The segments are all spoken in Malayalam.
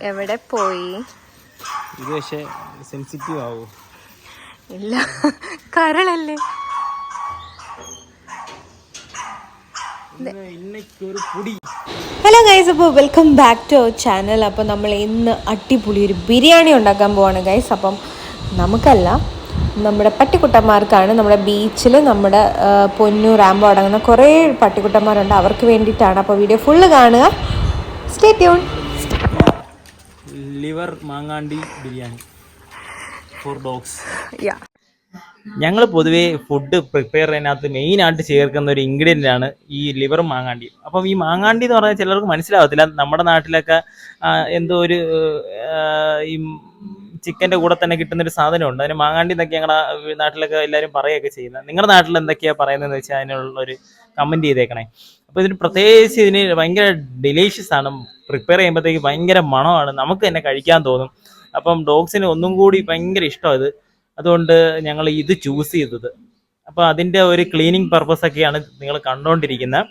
എവിടെ പോയി? ഇത് പക്ഷേ സെൻസിറ്റീവ് ആവോ? ഇല്ല, കരളല്ലേ. ഹലോ ഗൈസ്, അപ്പോൾ welcome back to our channel. അപ്പോൾ നമ്മൾ ഇന്ന് അടിപൊളി ഒരു ബിരിയാണി ഉണ്ടാക്കാൻ പോവാണ് ഗൈസ്. അപ്പം നമുക്കല്ല, നമ്മുടെ പട്ടിക്കുട്ടന്മാർക്കാണ്. നമ്മുടെ ബീച്ചിൽ നമ്മുടെ പൊന്നു റാമ്പോ അടങ്ങുന്ന കുറേ പട്ടിക്കുട്ടന്മാരുണ്ട്, അവർക്ക് വേണ്ടിയിട്ടാണ്. അപ്പോൾ വീഡിയോ ഫുള്ള് കാണുക. Stay tune. ലിവർ മാങ്ങാണ്ടി ബിരിയാണി ഫോർ ഡോഗ്സ്. യാ, ഞങ്ങൾ പൊതുവേ ഫുഡ് പ്രിപ്പയർ ചെയ്യുന്നതിനകത്ത് മെയിനായിട്ട് ചേർക്കുന്ന ഒരു ഇൻഗ്രീഡിയൻ്റ് ആണ് ഈ ലിവറും മാങ്ങാണ്ടിയും. അപ്പം ഈ മാങ്ങാണ്ടി എന്ന് പറഞ്ഞാൽ ചിലർക്ക് മനസ്സിലാവത്തില്ല. നമ്മുടെ നാട്ടിലൊക്കെ എന്തോ ഒരു ഈ ചിക്കൻ്റെ കൂടെ തന്നെ കിട്ടുന്നൊരു സാധനമുണ്ട്, അതിന് മാങ്ങാണ്ടി എന്നൊക്കെ ഞങ്ങളുടെ നാട്ടിലൊക്കെ എല്ലാവരും പറയുകയൊക്കെ ചെയ്യുന്നത്. നിങ്ങളുടെ നാട്ടിൽ എന്തൊക്കെയാണ് പറയുന്നതെന്ന് വെച്ചാൽ അതിനുള്ളൊരു കമൻറ്റ് ചെയ്തേക്കണേ. അപ്പോൾ ഇതിന് പ്രത്യേകിച്ച് ഇതിന് ഭയങ്കര ഡെലീഷ്യസ് ആണ്. പ്രിപ്പയർ ചെയ്യുമ്പോഴത്തേക്ക് ഭയങ്കര മണമാണ്, നമുക്ക് തന്നെ കഴിക്കാൻ തോന്നും. അപ്പം ഡോഗ്സിന് ഒന്നും കൂടി ഭയങ്കര ഇഷ്ടമാണ് ഇത്. അതുകൊണ്ട് ഞങ്ങൾ ഇത് ചൂസ് ചെയ്തത്. അപ്പോൾ അതിൻ്റെ ഒരു ക്ലീനിങ് പർപ്പസ് ഒക്കെയാണ് നിങ്ങൾ കണ്ടുകൊണ്ടിരിക്കുന്നത്.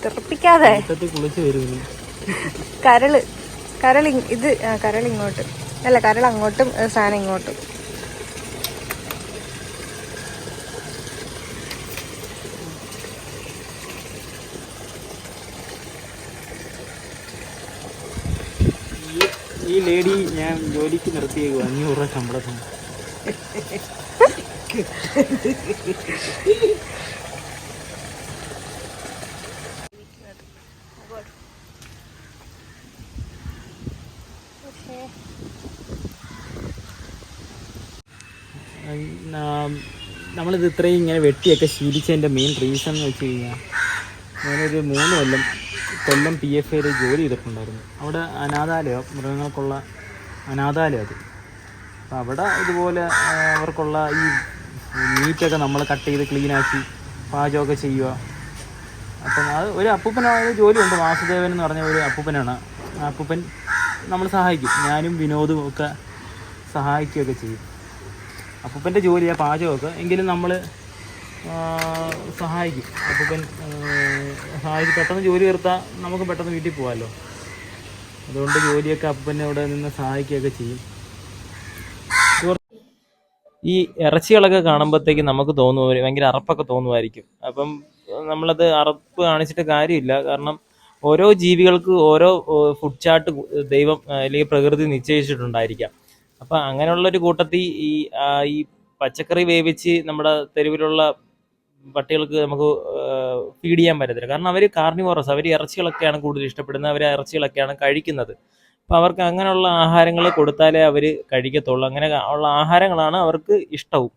തെറിപ്പിക്കാതെ കുളിച്ച് വരുന്നു. കരൾ ഇത് കരൾ ഇങ്ങോട്ട് അല്ല, കരൾ അങ്ങോട്ടും സാധനം ഇങ്ങോട്ടും. ഈ ലേഡി ഞാൻ ജോലിക്ക് നിർത്തിയേക്കും 500 രൂപ ശമ്പളത്തിന്. നമ്മളിത് ഇത്രയും ഇങ്ങനെ വെട്ടിയൊക്കെ ശീലിച്ചതിൻ്റെ മെയിൻ റീസൺ എന്ന് വെച്ച് കഴിഞ്ഞാൽ, ഞാനൊരു 3 കൊല്ലം PFAയിൽ ജോലി ചെയ്തിട്ടുണ്ടായിരുന്നു. അവിടെ അനാഥാലയം, മൃഗങ്ങൾക്കുള്ള അനാഥാലയം അത്. അപ്പം അവിടെ ഇതുപോലെ അവർക്കുള്ള ഈ മീറ്റൊക്കെ നമ്മൾ കട്ട് ചെയ്ത് ക്ലീനാക്കി പാചകമൊക്കെ ചെയ്യുക. അപ്പം അത് ഒരു അപ്പൂപ്പനായ ജോലിയുണ്ട്, വാസുദേവൻ എന്ന് പറഞ്ഞ ഒരു അപ്പൂപ്പനാണ്. ആ അപ്പൂപ്പൻ നമ്മൾ സഹായിക്കും, ഞാനും വിനോദും ഒക്കെ സഹായിക്കുകയൊക്കെ ചെയ്യും. അപ്പൂപ്പൻ്റെ ജോലിയാണ് പാചകമൊക്കെ, എങ്കിലും നമ്മൾ സഹായിക്കും. അപ്പൂപ്പൻ സഹായിച്ച് പെട്ടെന്ന് ജോലി തീർത്താൽ നമുക്ക് പെട്ടെന്ന് വീട്ടിൽ പോകാമല്ലോ. അതുകൊണ്ട് ജോലിയൊക്കെ അപ്പൂപ്പൻ്റെ അവിടെ നിന്ന് സഹായിക്കുകയൊക്കെ ചെയ്യും. ഈ ഇറച്ചികളൊക്കെ കാണുമ്പോഴത്തേക്ക് നമുക്ക് ഭയങ്കര അറപ്പൊക്കെ തോന്നുമായിരിക്കും. അപ്പം നമ്മളത് അറപ്പ് കാണിച്ചിട്ട് കാര്യമില്ല. കാരണം ഓരോ ജീവികൾക്ക് ഓരോ ഫുഡ് ചാർട്ട് ദൈവം അല്ലെങ്കിൽ പ്രകൃതി നിശ്ചയിച്ചിട്ടുണ്ടായിരിക്കാം. അപ്പം അങ്ങനെയുള്ളൊരു കൂട്ടത്തിൽ ഈ പച്ചക്കറി വേവിച്ച് നമ്മുടെ തെരുവിലുള്ള പട്ടികൾക്ക് നമുക്ക് ഫീഡ് ചെയ്യാൻ പറ്റത്തില്ല. കാരണം അവർ കാർണിവോറസ്, അവർ ഇറച്ചികളൊക്കെയാണ് കൂടുതൽ ഇഷ്ടപ്പെടുന്നത്, അവർ ഇറച്ചികളൊക്കെയാണ് കഴിക്കുന്നത്. അപ്പോൾ അവർക്ക് അങ്ങനെയുള്ള ആഹാരങ്ങൾ കൊടുത്താലേ അവർ കഴിക്കത്തുള്ളൂ. അങ്ങനെ ഉള്ള ആഹാരങ്ങളാണ് അവർക്ക് ഇഷ്ടവും.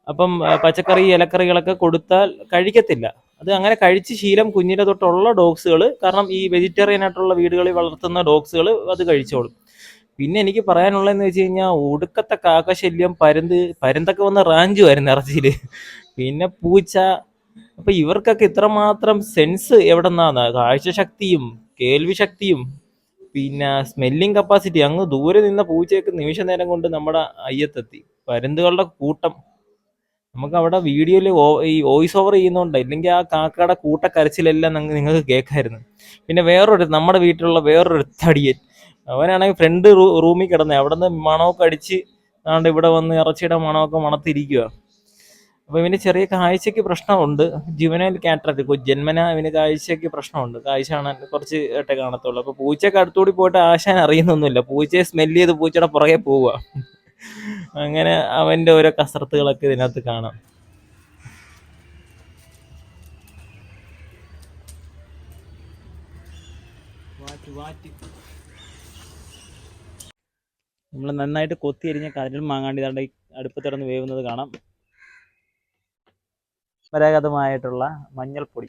അപ്പം പച്ചക്കറി ഇലക്കറികളൊക്കെ കൊടുത്താൽ കഴിക്കത്തില്ല. അത് അങ്ങനെ കഴിച്ച് ശീലം കുഞ്ഞിലെ തൊട്ടുള്ള ഡോഗ്സുകൾ, കാരണം ഈ വെജിറ്റേറിയൻ ആയിട്ടുള്ള വീടുകളിൽ വളർത്തുന്ന ഡോഗ്സുകൾ അത് കഴിച്ചോളും. പിന്നെ എനിക്ക് പറയാനുള്ളതെന്ന് വെച്ച് കഴിഞ്ഞാൽ, ഒടുക്കത്തെ കാക്കശല്യം, പരുന്തൊക്കെ വന്ന് റാഞ്ചുമായിരുന്നു ഇറച്ചിയിൽ. പിന്നെ പൂച്ച. അപ്പം ഇവർക്കൊക്കെ ഇത്രമാത്രം സെൻസ് എവിടെ നിന്നാണ്? കാഴ്ചശക്തിയും കേൾവി ശക്തിയും പിന്നെ സ്മെല്ലിംഗ് കപ്പാസിറ്റി. അങ്ങ് ദൂരെ നിന്ന പൂച്ചയൊക്കെ നിമിഷ നേരം കൊണ്ട് നമ്മുടെ അയ്യത്തെത്തി. പരുന്തുകളുടെ കൂട്ടം നമുക്ക് അവിടെ വീഡിയോയിൽ ഈ വോയിസ് ഓവർ ചെയ്യുന്നതുകൊണ്ട്, ഇല്ലെങ്കിൽ ആ കാക്കയുടെ കൂട്ടക്കരച്ചിലെല്ലാം നിങ്ങൾക്ക് കേൾക്കായിരുന്നു. പിന്നെ നമ്മുടെ വീട്ടിലുള്ള വേറൊരു തടിയൻ, അവനാണെങ്കിൽ ഫ്രണ്ട് റൂമിൽ കിടന്നത്, അവിടെ നിന്ന് മണമൊക്കെ അടിച്ച് ഇവിടെ വന്ന് ഇറച്ചിയുടെ മണമൊക്കെ മണത്തിരിക്കുക. അപ്പോൾ ഇവന് ചെറിയ കാഴ്ചയ്ക്ക് പ്രശ്നമുണ്ട്, ജുവനൈൽ കാറ്ററാക്ട്. ജന്മന ഇവന് കാഴ്ചയ്ക്ക് പ്രശ്നമുണ്ട്, കാഴ്ച കാണാൻ കുറച്ച് ഏട്ടെ കാണത്തുള്ളൂ. അപ്പോൾ പൂച്ചയൊക്കെ അടുത്തുകൂടി പോയിട്ട് ആശാൻ അറിയുന്നൊന്നുമില്ല, പൂച്ചയെ സ്മെല്ല് ചെയ്ത് പൂച്ചയുടെ പുറകെ പോവുക. അങ്ങനെ അവൻ്റെ ഓരോ കസർത്തുകളൊക്കെ ഇതിനകത്ത് കാണാം. നമ്മൾ നന്നായിട്ട് കൊത്തി എരിഞ്ഞ കരൽ മാങ്ങാണ്ടി തണ്ട അടുപ്പത്തിറന്ന് വേവുന്നത് കാണാം. പരമ്പരാഗതമായിട്ടുള്ള മഞ്ഞൾപ്പൊടി.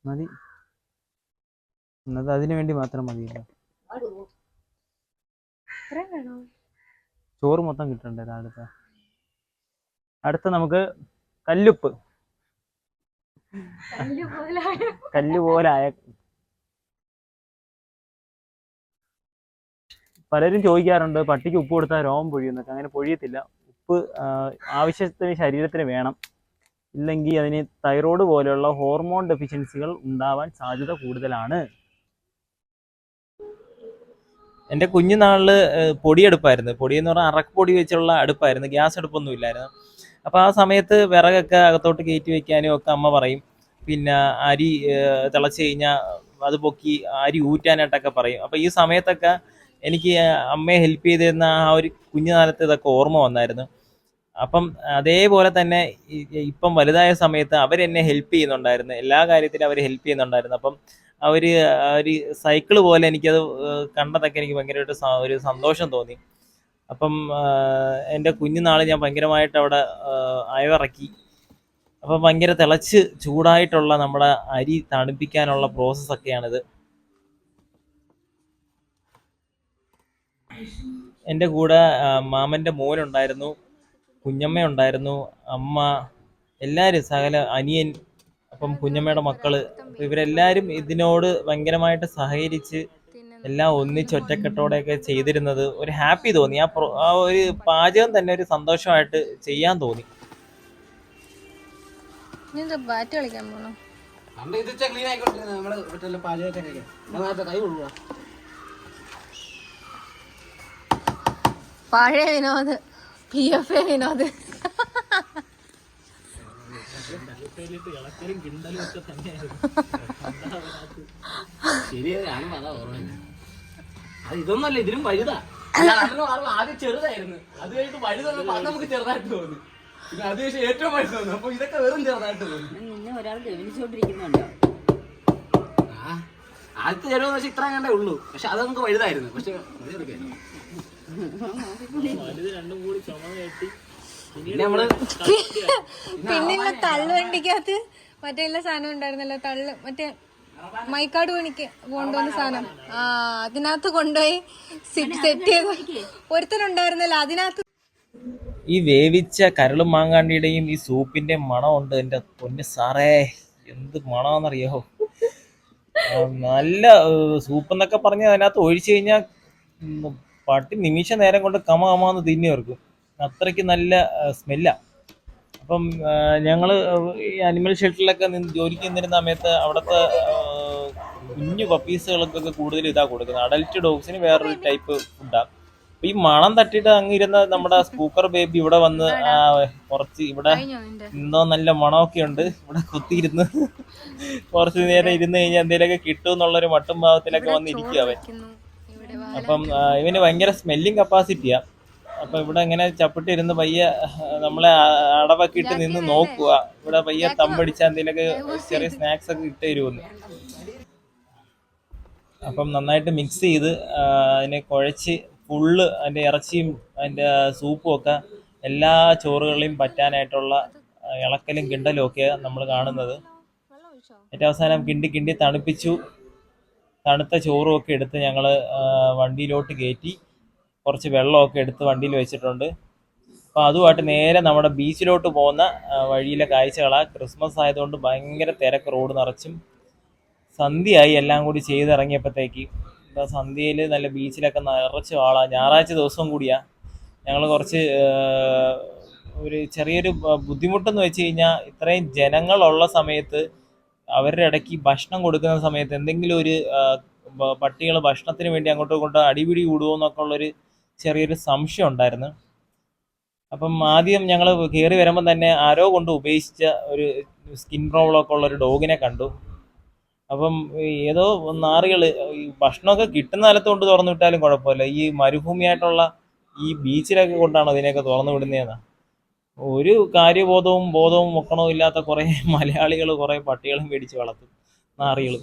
മതി, എന്നത് അതിനു വേണ്ടി മാത്രം മതിയല്ലോ. ചോറ് മൊത്തം കിട്ടണ്ടേ? അടുത്ത നമുക്ക് കല്ലുപ്പ്. കല്ലുപോലായ പലരും ചോദിക്കാറുണ്ട് പട്ടിക്ക് ഉപ്പ് കൊടുത്താൽ രോമം പൊഴിയുന്നൊക്കെ. അങ്ങനെ പൊഴിയത്തില്ല. ഉപ്പ് ആവശ്യത്തിന് ശരീരത്തിന് വേണം. ഇല്ലെങ്കിൽ അതിന് തൈറോയ്ഡ് പോലെയുള്ള ഹോർമോൺ ഡെഫിഷ്യൻസികൾ ഉണ്ടാവാൻ സാധ്യത കൂടുതലാണ്. എൻ്റെ കുഞ്ഞുനാളിൽ പൊടിയെടുപ്പായിരുന്നു. പൊടിയെന്ന് പറഞ്ഞാൽ അറപ്പൊടി വെച്ചുള്ള അടുപ്പായിരുന്നു, ഗ്യാസ് അടുപ്പൊന്നും ഇല്ലായിരുന്നു. അപ്പോൾ ആ സമയത്ത് വിറകൊക്കെ അകത്തോട്ട് കയറ്റി വെക്കാനും ഒക്കെ അമ്മ പറയും. പിന്നെ അരി തിളച്ച് കഴിഞ്ഞാൽ അത് പൊക്കി അരി ഊറ്റാനായിട്ടൊക്കെ പറയും. അപ്പോൾ ഈ സമയത്തൊക്കെ എനിക്ക് അമ്മയെ ഹെൽപ്പ് ചെയ്തിരുന്ന ആ ഒരു കുഞ്ഞുകാലത്ത് ഇതൊക്കെ ഓർമ്മ വന്നായിരുന്നു. അപ്പം അതേപോലെ തന്നെ ഇപ്പം വലുതായ സമയത്ത് അവരെന്നെ ഹെൽപ്പ് ചെയ്യുന്നുണ്ടായിരുന്നു, എല്ലാ കാര്യത്തിലും അവർ ഹെൽപ്പ് ചെയ്യുന്നുണ്ടായിരുന്നു. അപ്പം ഒരു സൈക്കിള് പോലെ എനിക്കത് കണ്ടതൊക്കെ എനിക്ക് ഭയങ്കരമായിട്ട് ഒരു സന്തോഷം തോന്നി. അപ്പം എൻ്റെ കുഞ്ഞുനാൾ ഞാൻ ഭയങ്കരമായിട്ട് അവിടെ അയവിറക്കി. അപ്പം ഭയങ്കര തിളച്ച് ചൂടായിട്ടുള്ള നമ്മുടെ അരി തണുപ്പിക്കാനുള്ള പ്രോസസ്സൊക്കെയാണിത്. എൻ്റെ കൂടെ മാമൻ്റെ മോനുണ്ടായിരുന്നു, കുഞ്ഞമ്മയുണ്ടായിരുന്നു, അമ്മ, എല്ലാവരും, സകല അനിയൻ, അപ്പം കുഞ്ഞമ്മയുടെ മക്കള്. അപ്പം ഇവരെല്ലാവരും ഇതിനോട് ഭയങ്കരമായിട്ട് സഹകരിച്ച് എല്ലാം ഒന്നിച്ച് ഒറ്റക്കെട്ടോടെയൊക്കെ ചെയ്തിരുന്നത് ഒരു ഹാപ്പി തോന്നി. ആ ഒരു പാചകം തന്നെ ഒരു സന്തോഷമായിട്ട് ചെയ്യാൻ തോന്നി. ബാറ്റ് കളിക്കാൻ പോണോ? പഴയ വിനോദ്, PFA വിനോദ്. ഇതൊന്നല്ല, ഇതിലും വലുതാ. ആദ്യം ചെറുതായിരുന്നു, അത് കഴിഞ്ഞിട്ട് വലുതെന്ന് നമുക്ക് ചെറുതായിട്ട് തോന്നി. പിന്നെ അത് ശേഷം ഏറ്റവും വലുത് തോന്നി. അപ്പൊ ഇതൊക്കെ വെറും ചെറുതായിട്ട് തോന്നി. നിന്നെ ഒരാൾ ഗവനിച്ചോണ്ടിരിക്കുന്നുണ്ടോ? ആദ്യത്തെ ചെലവെന്ന് വെച്ചാൽ ഇത്ര കണ്ടേ ഉള്ളൂ. പക്ഷെ അത് നമുക്ക് വലുതായിരുന്നു. പക്ഷെ പിന്നെ തള്ളുവണ്ടിക്കകത്ത് മറ്റേ എല്ലാ സാധനം ഉണ്ടായിരുന്നല്ലോ, തള്ളു മറ്റേ മൈക്കാട് പണിക്ക് കൊണ്ടുവന്ന സാധനം, അതിനകത്ത് കൊണ്ടുപോയി സെറ്റ് ചെയ്ത് ഒരുത്തനുണ്ടായിരുന്നല്ലോ അതിനകത്ത്. ഈ വേവിച്ച കരളും മാങ്ങാണ്ടിയുടെയും ഈ സൂപ്പിന്റെ മണമുണ്ട്. എൻ്റെ പൊന്ന് സാറേ, എന്ത് മണമെന്നറിയോ! നല്ല സൂപ്പ് എന്നൊക്കെ പറഞ്ഞ് അതിനകത്ത് ഒഴിച്ചു കഴിഞ്ഞാൽ പട്ടി നിമിഷ നേരം കൊണ്ട് കമാന്ന് തിന്നി വെക്കും. അത്രയ്ക്ക് നല്ല സ്മെല്ലാണ്. അപ്പം ഞങ്ങൾ ഈ അനിമൽ ഷെൽട്ടറിലൊക്കെ ജോലിക്ക് നിന്നിരുന്ന സമയത്ത് അവിടുത്തെ കുഞ്ഞു പപ്പീസുകൾക്കൊക്കെ കൂടുതൽ ഇതാണ് കൊടുക്കുന്നത്. അഡൽറ്റ് ഡോഗ്സിന് വേറൊരു ടൈപ്പ് ഫുഡാണ്. അപ്പം ഈ മണം തട്ടിയിട്ട് അങ്ങിരുന്ന നമ്മുടെ സ്പൂക്കർ ബേബി ഇവിടെ വന്ന് കുറച്ച് ഇവിടെ എന്തോ നല്ല മണമൊക്കെ ഉണ്ട്, ഇവിടെ കുത്തിയിരുന്ന് കുറച്ച് നേരം ഇരുന്ന് കഴിഞ്ഞാൽ എന്തെങ്കിലുമൊക്കെ കിട്ടും എന്നുള്ളൊരു മട്ടും ഭാവത്തിലൊക്കെ വന്നിരിക്കും അവൻ. അപ്പം ഇവന് ഭയങ്കര സ്മെല്ലിങ് കപ്പാസിറ്റിയാ. അപ്പൊ ഇവിടെ ഇങ്ങനെ ചപ്പിട്ടിരുന്ന് പയ്യെ നമ്മളെ അടവൊക്കെ ഇട്ട് നിന്ന് നോക്കുക, ഇവിടെ പയ്യെ തമ്പടിച്ച എന്തെങ്കിലുമൊക്കെ ചെറിയ സ്നാക്സ് ഒക്കെ ഇട്ട് തരുമെന്ന്. അപ്പം നന്നായിട്ട് മിക്സ് ചെയ്ത് അതിനെ കുഴച്ച് ഫുള്ള് അതിൻ്റെ ഇറച്ചിയും അതിൻ്റെ സൂപ്പും ഒക്കെ എല്ലാ ചോറുകളിലും പറ്റാനായിട്ടുള്ള ഇളക്കലും കിണ്ടലും ഒക്കെയാണ് നമ്മൾ കാണുന്നത്. ഏറ്റവും അവസാനം കിണ്ടി കിണ്ടി തണുപ്പിച്ചു. തണുത്ത ചോറും ഒക്കെ എടുത്ത് ഞങ്ങൾ വണ്ടിയിലോട്ട് കയറ്റി. കുറച്ച് വെള്ളമൊക്കെ എടുത്ത് വണ്ടിയിൽ വെച്ചിട്ടുണ്ട്. അപ്പോൾ അതുമായിട്ട് നേരെ നമ്മുടെ ബീച്ചിലോട്ട് പോകുന്ന വഴിയിലെ കാഴ്ചകളാണ്. ക്രിസ്മസ് ആയതുകൊണ്ട് ഭയങ്കര തിരക്ക്, റോഡ് നിറച്ചും. സന്ധ്യയായി എല്ലാം കൂടി ചെയ്തിറങ്ങിയപ്പോഴത്തേക്ക്. ഇപ്പോൾ സന്ധ്യയിൽ നല്ല ബീച്ചിലൊക്കെ നിറച്ചും ആളാണ്. ഞായറാഴ്ച ദിവസവും കൂടിയാണ്. ഞങ്ങൾ കുറച്ച് ഒരു ചെറിയൊരു ബുദ്ധിമുട്ടെന്ന് വെച്ച് കഴിഞ്ഞാൽ ഇത്രയും ജനങ്ങളുള്ള സമയത്ത് അവരുടെ ഇടയ്ക്ക് ഭക്ഷണം കൊടുക്കുന്ന സമയത്ത് എന്തെങ്കിലും ഒരു പട്ടികൾ ഭക്ഷണത്തിന് വേണ്ടി അങ്ങോട്ടും ഇങ്ങോട്ടും അടിപിടി കൂടുമോ എന്നൊക്കെ ഉള്ളൊരു ചെറിയൊരു സംശയം ഉണ്ടായിരുന്നു. അപ്പം ആദ്യം ഞങ്ങൾ കയറി വരുമ്പം തന്നെ ആരോ കൊണ്ട് ഉപേക്ഷിച്ച ഒരു സ്കിൻ പ്രോബ്ലമൊക്കെ ഉള്ളൊരു ഡോഗിനെ കണ്ടു. അപ്പം ഏതോ നാറികൾ ഈ ഭക്ഷണമൊക്കെ കിട്ടുന്ന സ്ഥലത്ത് കൊണ്ട് തുറന്നു വിട്ടാലും കുഴപ്പമില്ല, ഈ മരുഭൂമിയായിട്ടുള്ള ഈ ബീച്ചിലൊക്കെ കൊണ്ടാണ് അതിനെയൊക്കെ തുറന്നു വിടുന്നതെന്നാണ്. ഒരു ബോധവും മൊക്കണവും ഇല്ലാത്ത കുറേ മലയാളികൾ കുറേ പട്ടികളും മേടിച്ച് വളർത്തും, നാറികളും.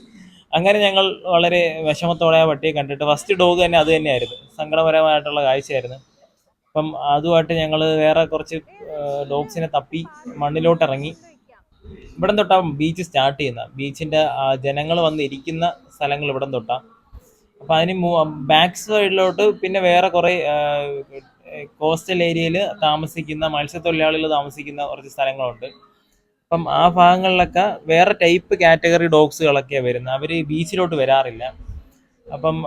അങ്ങനെ ഞങ്ങൾ വളരെ വിഷമത്തോടെ ആ പട്ടിയെ കണ്ടിട്ട്, ഫസ്റ്റ് ഡോഗ് തന്നെ അത് തന്നെയായിരുന്നു, സങ്കടപരമായിട്ടുള്ള കാഴ്ചയായിരുന്നു. അപ്പം അതുമായിട്ട് ഞങ്ങൾ വേറെ കുറച്ച് ഡോഗ്സിനെ തപ്പി മണ്ണിലോട്ട് ഇറങ്ങി. ഇവിടം തൊട്ടാണ് ബീച്ച് സ്റ്റാർട്ട് ചെയ്യുന്നത്. ബീച്ചിൻ്റെ ജനങ്ങൾ വന്നിരിക്കുന്ന സ്ഥലങ്ങൾ ഇവിടം തൊട്ടാണ്. അപ്പം അതിന് ബാക്ക് സൈഡിലോട്ട് പിന്നെ വേറെ കുറേ കോസ്റ്റൽ ഏരിയയിൽ താമസിക്കുന്ന മത്സ്യത്തൊഴിലാളികൾ താമസിക്കുന്ന കുറച്ച് സ്ഥലങ്ങളുണ്ട്. അപ്പം ആ ഭാഗങ്ങളിലൊക്കെ വേറെ ടൈപ്പ് കാറ്റഗറി ഡോഗ്സുകളൊക്കെയാണ് വരുന്നത്. അവർ ബീച്ചിലോട്ട് വരാറില്ല. അപ്പം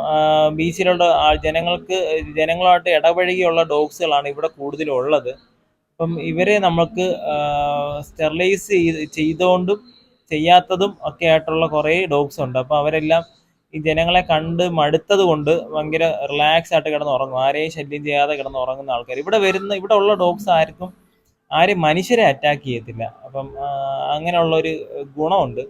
ബീച്ചിലുള്ള ജനങ്ങളുമായിട്ട് ഇടപഴകിയുള്ള ഡോഗ്സുകളാണ് ഇവിടെ കൂടുതലും ഉള്ളത്. അപ്പം ഇവരെ നമുക്ക് സ്റ്റെറിലൈസ് ചെയ്തുകൊണ്ടും ചെയ്യാത്തതും ഒക്കെ ആയിട്ടുള്ള കുറേ ഡോഗ്സ് ഉണ്ട്. അപ്പം അവരെല്ലാം ഈ ജനങ്ങളെ കണ്ട് മടുത്തത് കൊണ്ട് ഭയങ്കര റിലാക്സ് ആയിട്ട് കിടന്ന് ഉറങ്ങും. ആരെയും ശല്യം ചെയ്യാതെ കിടന്ന് ഉറങ്ങുന്ന ആൾക്കാർ ഇവിടെ ഉള്ള ഡോഗ്സ് ആരെയും മനുഷ്യരെ അറ്റാക്ക് ചെയ്യത്തില്ല. അപ്പം അങ്ങനെയുള്ളൊരു ഗുണമുണ്ട്.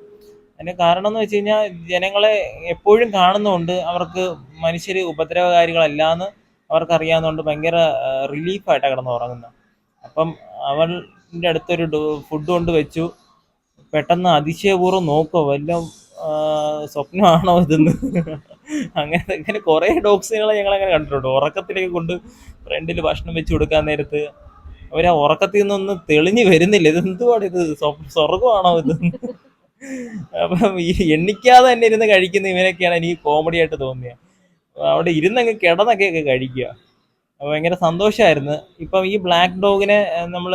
അതിന് കാരണം എന്ന് വെച്ച് കഴിഞ്ഞാൽ ജനങ്ങളെ എപ്പോഴും കാണുന്നതുകൊണ്ട് അവർക്ക് മനുഷ്യർ ഉപദ്രവകാരികളല്ലാന്ന് അവർക്കറിയാവുന്നതുകൊണ്ട് ഭയങ്കര റിലീഫായിട്ടാണ് കിടന്ന് ഉറങ്ങുന്നത്. അപ്പം അവൻ്റെ അടുത്തൊരു ഫുഡ് കൊണ്ട് വെച്ചു. പെട്ടെന്ന് അതിശയപൂർവ്വം നോക്കുക വല്ലതും സ്വപ്നമാണോ ഇതെന്ന്. അങ്ങനെ കുറേ ഡോഗ്സുകളെ ഞങ്ങളങ്ങനെ കണ്ടിട്ടുണ്ട്. ഉറക്കത്തിലേക്ക് കൊണ്ട് ഫ്രണ്ടിൽ ഭക്ഷണം വെച്ച് കൊടുക്കാൻ നേരത്ത് അവരാ ഉറക്കത്തിൽ നിന്നൊന്നും തെളിഞ്ഞു വരുന്നില്ല. ഇതെന്തുവാണ് ഇത്, സ്വർഗമാണോ ഇത്? അപ്പം ഈ എണ്ണിക്കാതെ തന്നെ ഇരുന്ന് കഴിക്കുന്ന ഇവനൊക്കെയാണ് എനിക്ക് കോമഡി ആയിട്ട് തോന്നിയത്. അവിടെ ഇരുന്നങ്ങ് കിടന്നൊക്കെ കഴിക്കുക. ഭയങ്കര സന്തോഷമായിരുന്നു. ഇപ്പം ഈ ബ്ലാക്ക് ഡോഗിനെ നമ്മൾ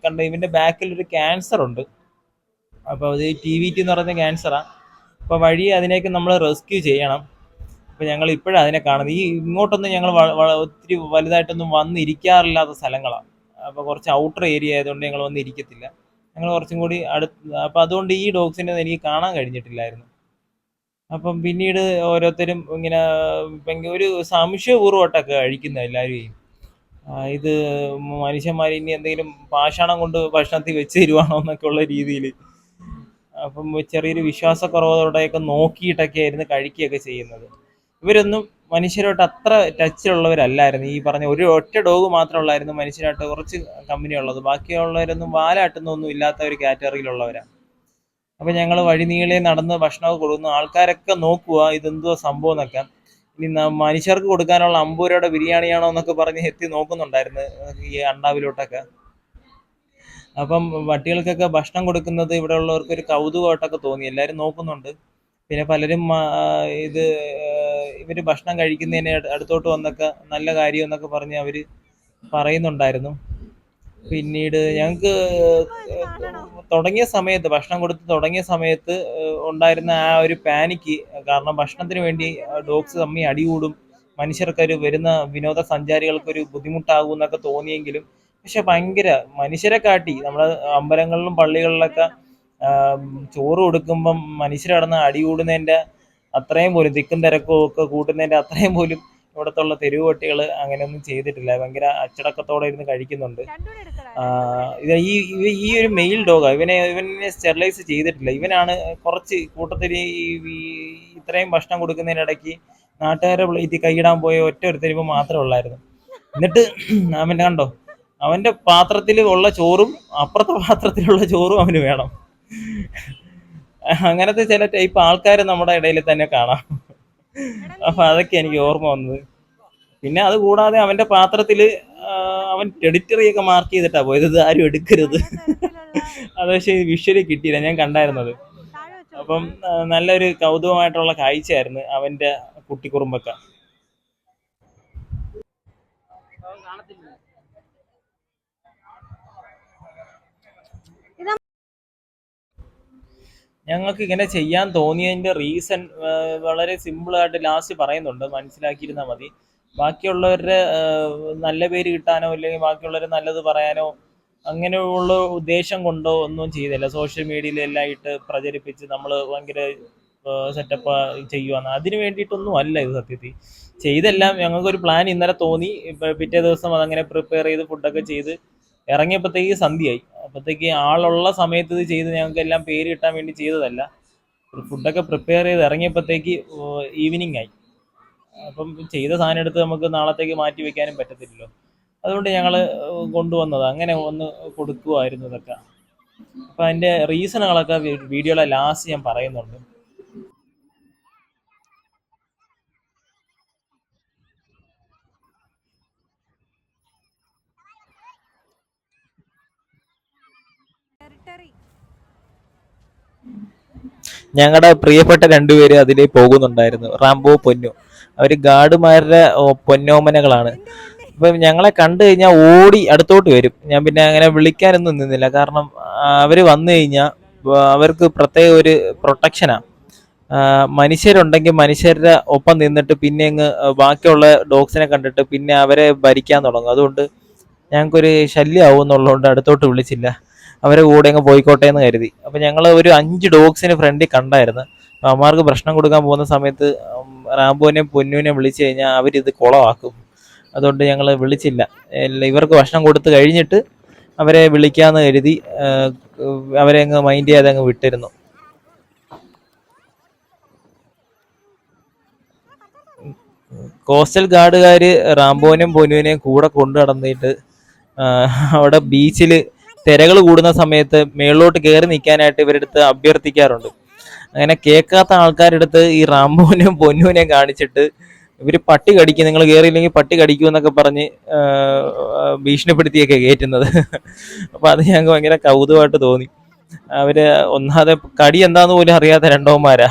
കണ്ട ഇവൻ്റെ ബാക്കിൽ ഒരു ക്യാൻസർ ഉണ്ട്. അപ്പോൾ അത് TVT എന്ന് പറയുന്ന ക്യാൻസറാണ്. അപ്പോൾ വഴി അതിനേക്ക് നമ്മൾ റെസ്ക്യൂ ചെയ്യണം. അപ്പോൾ ഞങ്ങൾ ഇപ്പോഴാണ് അതിനെ കാണുന്നത്. ഇങ്ങോട്ടൊന്നും ഞങ്ങൾ ഒത്തിരി വലുതായിട്ടൊന്നും വന്നിരിക്കാറില്ലാത്ത സ്ഥലങ്ങളാണ്. അപ്പോൾ കുറച്ച് ഔട്ടർ ഏരിയ ആയതുകൊണ്ട് ഞങ്ങൾ വന്നിരിക്കത്തില്ല. ഞങ്ങൾ കുറച്ചും കൂടി അപ്പോൾ അതുകൊണ്ട് ഈ ഡോഗ്സിനെ എനിക്ക് കാണാൻ കഴിഞ്ഞിട്ടില്ലായിരുന്നു. അപ്പം പിന്നീട് ഓരോരുത്തരും ഇങ്ങനെ ഒരു സംശയപൂർവ്വമായിട്ടൊക്കെ കഴിക്കുന്നത് എല്ലാവരും. ഇത് മനുഷ്യന്മാർ ഇനി എന്തെങ്കിലും പാഷാണം കൊണ്ട് ഭക്ഷണത്തിൽ വെച്ച് തരുവാണോ എന്നൊക്കെ ഉള്ള രീതിയിൽ. അപ്പം ചെറിയൊരു വിശ്വാസക്കുറവോടെയൊക്കെ നോക്കിയിട്ടൊക്കെ ആയിരുന്നു കഴിക്കുകയൊക്കെ ചെയ്യുന്നത്. ഇവരൊന്നും മനുഷ്യരോട്ട് അത്ര ടച്ചിലുള്ളവരല്ലായിരുന്നു. ഈ പറഞ്ഞ ഒറ്റ ഡോഗ് മാത്രമുള്ളായിരുന്നു മനുഷ്യരായിട്ട് കുറച്ച് കമ്പനി ഉള്ളത്. ബാക്കിയുള്ളവരൊന്നും വാലാട്ടുന്നൊന്നും ഇല്ലാത്ത ഒരു കാറ്റഗറിയിലുള്ളവരാണ്. അപ്പം ഞങ്ങൾ വഴി നീളെ നടന്ന് ഭക്ഷണമൊക്കെ കൊടുക്കുന്നു. ആൾക്കാരൊക്കെ നോക്കുക ഇതെന്തോ സംഭവം എന്നൊക്കെ. ഇനി മനുഷ്യർക്ക് കൊടുക്കാനുള്ള 50 രൂപയുടെ ബിരിയാണിയാണോ എന്നൊക്കെ പറഞ്ഞ് എത്തി നോക്കുന്നുണ്ടായിരുന്നു ഈ അണ്ടാവിലോട്ടൊക്കെ. അപ്പം പട്ടികൾക്കൊക്കെ ഭക്ഷണം കൊടുക്കുന്നത് ഇവിടെ ഉള്ളവർക്ക് ഒരു കൗതുകമായിട്ടൊക്കെ തോന്നി. എല്ലാവരും നോക്കുന്നുണ്ട്. പിന്നെ പലരും ഇവർ ഭക്ഷണം കഴിക്കുന്നതിന് അടുത്തോട്ട് വന്നൊക്കെ നല്ല കാര്യം എന്നൊക്കെ പറഞ്ഞ് അവർ പറയുന്നുണ്ടായിരുന്നു. പിന്നീട് ഞങ്ങൾക്ക് തുടങ്ങിയ സമയത്ത് ഭക്ഷണം കൊടുത്ത് തുടങ്ങിയ സമയത്ത് ഉണ്ടായിരുന്ന ആ ഒരു പാനിക്ക് കാരണം ഭക്ഷണത്തിന് വേണ്ടി ഡോഗ്സ് തമ്മിൽ അടികൂടും, മനുഷ്യർക്കൊരു വരുന്ന വിനോദസഞ്ചാരികൾക്കൊരു ബുദ്ധിമുട്ടാകും എന്നൊക്കെ തോന്നിയെങ്കിലും പക്ഷെ ഭയങ്കര മനുഷ്യരെ കാട്ടി നമ്മുടെ അമ്പലങ്ങളിലും പള്ളികളിലൊക്കെ ചോറ് കൊടുക്കുമ്പം മനുഷ്യർ കിടന്ന് അടികൂടുന്നതിൻ്റെ അത്രയും പോലും തിക്കും തിരക്കും ഒക്കെ കൂട്ടുന്നതിൻ്റെ അത്രയും പോലും ഇവിടത്തുള്ള തെരുവ് പട്ടികൾ അങ്ങനെയൊന്നും ചെയ്തിട്ടില്ല. ഭയങ്കര അച്ചടക്കത്തോടെ ഇരുന്ന് കഴിക്കുന്നുണ്ട്. ഇത് ഈ ഒരു മെയിൽ ഡോഗാണ്. ഇവനെ സ്റ്റെറിലൈസ് ചെയ്തിട്ടില്ല. ഇവനാണ് കുറച്ച് കൂട്ടത്തിൽ ഇത്രയും ഭക്ഷണം കൊടുക്കുന്നതിനിടയ്ക്ക് നാട്ടുകാരെ പ്ലേറ്റിൽ കൈയിടാൻ പോയ ഒരുത്തരിവ് മാത്രമേ ഉള്ളായിരുന്നു. എന്നിട്ട് അവൻ്റെ കണ്ടോ അവൻ്റെ പാത്രത്തിൽ ഉള്ള ചോറും അപ്പുറത്തെ പാത്രത്തിലുള്ള ചോറും അവന് വേണം. അങ്ങനത്തെ ചില ടൈപ്പ് ആൾക്കാർ നമ്മുടെ ഇടയിൽ തന്നെ കാണാം. അപ്പം അതൊക്കെ എനിക്ക് ഓർമ്മ വന്നത്. പിന്നെ അത് കൂടാതെ അവൻ്റെ പാത്രത്തിൽ അവൻ ടെറിട്ടറിയൊക്കെ മാർക്ക് ചെയ്തിട്ടാണ് പോയത്. ഇത് ആരും എടുക്കരുത്. അത് പക്ഷേ വിഷ്വലി കിട്ടിയില്ല, ഞാൻ കണ്ടായിരുന്നത്. അപ്പം നല്ലൊരു കൗതുകമായിട്ടുള്ള കാഴ്ചയായിരുന്നു അവൻ്റെ കുട്ടിക്കുറുമ്പൊക്കെ. ഞങ്ങൾക്ക് ഇങ്ങനെ ചെയ്യാൻ തോന്നിയതിൻ്റെ റീസൺ വളരെ സിമ്പിളായിട്ട് ലാസ്റ്റ് പറയുന്നുണ്ട്, മനസ്സിലാക്കിയിരുന്നാൽ മതി. ബാക്കിയുള്ളവരുടെ നല്ല പേര് കിട്ടാനോ അല്ലെങ്കിൽ ബാക്കിയുള്ളവരെ നല്ലത് പറയാനോ അങ്ങനെയുള്ള ഉദ്ദേശം കൊണ്ടോ ഒന്നും ചെയ്തില്ല. സോഷ്യൽ മീഡിയയിലെല്ലാം ഇട്ട് പ്രചരിപ്പിച്ച് നമ്മൾ ഭയങ്കര സെറ്റപ്പ് ചെയ്യുവാന്ന് അതിന് വേണ്ടിയിട്ടൊന്നും അല്ല ഇത്. സത്യത്തിൽ ചെയ്തെല്ലാം ഞങ്ങൾക്കൊരു പ്ലാൻ ഇന്നലെ തോന്നി. പിറ്റേ ദിവസം അതങ്ങനെ പ്രിപ്പയർ ചെയ്ത് ഫുഡൊക്കെ ചെയ്ത് ഇറങ്ങിയപ്പോഴത്തേക്ക് സന്ധ്യയായി. അപ്പോഴത്തേക്ക് ആളുള്ള സമയത്ത് ഇത് ചെയ്ത് ഞങ്ങൾക്ക് എല്ലാം പേര് കിട്ടാൻ വേണ്ടി ചെയ്തതല്ല. ഫുഡൊക്കെ പ്രിപ്പയർ ചെയ്ത് ഇറങ്ങിയപ്പോഴത്തേക്ക് ഈവനിങ് ആയി. അപ്പം ചെയ്ത സാധനം എടുത്ത് നമുക്ക് നാളത്തേക്ക് മാറ്റി വെക്കാനും പറ്റത്തില്ലല്ലോ. അതുകൊണ്ട് ഞങ്ങൾ കൊണ്ടുവന്നത് അങ്ങനെ ഒന്ന് കൊടുക്കുമായിരുന്നു ഇതൊക്കെ. അപ്പം അതിൻ്റെ റീസണുകളൊക്കെ വീഡിയോയുടെ ലാസ്റ്റ് ഞാൻ പറയുന്നുണ്ട്. ഞങ്ങളുടെ പ്രിയപ്പെട്ട രണ്ടുപേര് അതിലേ പോകുന്നുണ്ടായിരുന്നു, റാംബോ പൊന്നു. അവർ ഗാർഡുമാരുടെ പൊന്നോമനകളാണ്. ഇപ്പം ഞങ്ങളെ കണ്ടു കഴിഞ്ഞാൽ ഓടി അടുത്തോട്ട് വരും. ഞാൻ പിന്നെ അങ്ങനെ വിളിക്കാനൊന്നും നിന്നില്ല, കാരണം അവർ വന്നു കഴിഞ്ഞാൽ അവർക്ക് പ്രത്യേക ഒരു പ്രൊട്ടക്ഷനാണ്. മനുഷ്യരുണ്ടെങ്കിൽ മനുഷ്യരുടെ ഒപ്പം നിന്നിട്ട് പിന്നെ അങ്ങ് ബാക്കിയുള്ള ഡോഗ്സിനെ കണ്ടിട്ട് പിന്നെ അവരെ ഭരിക്കാൻ തുടങ്ങും. അതുകൊണ്ട് ഞങ്ങൾക്കൊരു ശല്യമാവും എന്നുള്ളതുകൊണ്ട് അടുത്തോട്ട് വിളിച്ചില്ല. അവരെ കൂടെ അങ്ങ് പോയിക്കോട്ടെ എന്ന് കരുതി. അപ്പം ഞങ്ങൾ ഒരു 5 ഡോഗ്സിന് ഫ്രണ്ടിൽ കണ്ടായിരുന്നു. അപ്പം അവന്മാർക്ക് ഭക്ഷണം കൊടുക്കാൻ പോകുന്ന സമയത്ത് റാംബോനെയും പൊന്നൂനെയും വിളിച്ചു കഴിഞ്ഞാൽ അവരിത് കുളമാക്കും. അതുകൊണ്ട് ഞങ്ങൾ വിളിച്ചില്ല. ഇവർക്ക് ഭക്ഷണം കൊടുത്ത് കഴിഞ്ഞിട്ട് അവരെ വിളിക്കാമെന്ന് കരുതി അവരെ അങ്ങ് മൈൻഡ് ചെയ്യാതെ അങ്ങ് വിട്ടിരുന്നു. കോസ്റ്റൽ ഗാർഡുകാർ റാംബോനെയും പൊന്നുവിനെയും കൂടെ കൊണ്ടു നടന്നിട്ട് അവിടെ ബീച്ചിൽ തിരകൾ കൂടുന്ന സമയത്ത് മേളിലോട്ട് കയറി നിൽക്കാനായിട്ട് ഇവരുടെ അടുത്ത് അഭ്യർത്ഥിക്കാറുണ്ട്. അങ്ങനെ കേൾക്കാത്ത ആൾക്കാരുടെ അടുത്ത് ഈ റാംബോനെയും പൊന്നുവിനെയും കാണിച്ചിട്ട് ഇവർ പട്ടി കടിക്കും, നിങ്ങൾ കയറിയില്ലെങ്കിൽ പട്ടി കടിക്കും എന്നൊക്കെ പറഞ്ഞ് ഭീഷണിപ്പെടുത്തിയൊക്കെ കയറ്റുന്നത്. അപ്പം അത് ഞങ്ങൾക്ക് ഭയങ്കര കൗതുകമായിട്ട് തോന്നി. അവര് ഒന്നാമതെ കടി എന്താന്ന് പോലും അറിയാത്ത രണ്ടോമാരാ.